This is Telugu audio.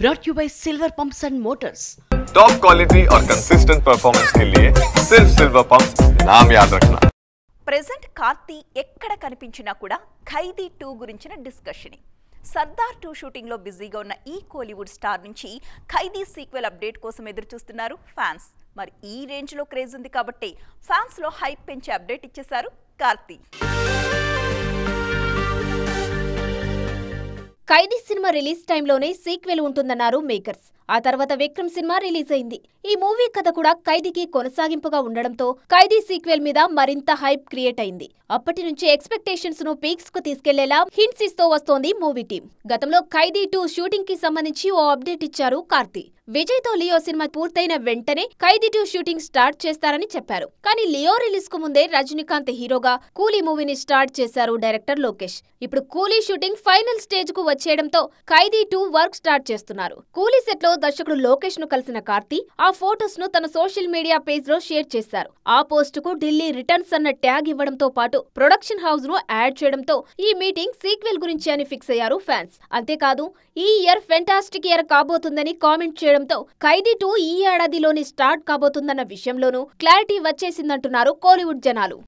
brought to you by Silver Pumps and Motors. Top quality और कंसिस्टेंट परफॉर्मेंस के लिए सिर्फ सिल्वर पंप्स नाम याद रखना. ప్రెజెంట్ కార్తీ ఎక్కడ కనిపించినా కూడా ఖైదీ 2 గురించిన డిస్కషన్. సర్దార్ 2 షూటింగ్ లో బిజీగా ఉన్న ఈ కోలీవుడ్ స్టార్ నుంచి ఖైదీ సీక్వెల్ అప్డేట్ కోసం ఎదురు చూస్తున్నారు ఫ్యాన్స్. మరి ఈ రేంజ్ లో క్రేజ్ ఉంది కాబట్టి ఫ్యాన్స్ లో హైప్ పెంచే అప్డేట్ ఇచ్చేశారు కార్తీ. ఖైదీ సినిమా రిలీజ్ టైంలోనే సీక్వెల్ ఉంటుందన్నారు మేకర్స్. ఆ తర్వాత విక్రమ్ సినిమా రిలీజ్ అయింది. ఈ మూవీ కథ కూడా ఖైదీకి కొనసాగింపుగా ఉండడంతో ఖైదీ సీక్వెల్ మీద మరింత హైప్ క్రియేట్ అయింది. అప్పటి నుంచి ఎక్స్పెక్టేషన్స్ ను పీక్స్ కు తీసుకెళ్లేలా హింట్స్ ఇస్తూ వస్తోంది మూవీ టీం. గతంలో ఖైదీ 2 షూటింగ్ కి సంబంధించి ఓ అప్డేట్ ఇచ్చారు కార్తీ. విజయ్ తో లియో సినిమా పూర్తయిన వెంటనే ఖైదీ 2 షూటింగ్ స్టార్ట్ చేస్తారని చెప్పారు. కానీ లియో రిలీజ్ కు ముందే రజనీకాంత్ హీరోగా కూలీ మూవీని స్టార్ట్ చేశారు డైరెక్టర్ లోకేష్. ఇప్పుడు కూలీ షూటింగ్ ఫైనల్ స్టేజ్ కు వచ్చేయడంతో ఖైదీ 2 వర్క్ స్టార్ట్ చేస్తున్నారు. కూలీ సెట్ లో దర్శకుడు లోకేష్ ను కలిసిన కార్తీ ఆ ఫోటోస్ ను తన సోషల్ మీడియా పేజ్ లో షేర్ చేశారు. ఆ పోస్ట్ కు ఢిల్లీ రిటర్న్స్ అన్న ట్యాగ్ ఇవ్వడంతో పాటు ప్రొడక్షన్ హౌస్ ను యాడ్ చేయడంతో ఈ మీటింగ్ సీక్వెల్ గురించి అని ఫిక్స్ అయ్యారు ఫ్యాన్స్. అంతేకాదు ఈ ఇయర్ ఫెంటాస్టిక్ ఇయర్ కాబోతుందని కామెంట్ చేయడంతో ఖైదీ 2 ఈ ఏడాదిలోనే స్టార్ట్ కాబోతుందన్న విషయంలోనూ క్లారిటీ వచ్చేసిందంటున్నారు కోలీవుడ్ జనాలు.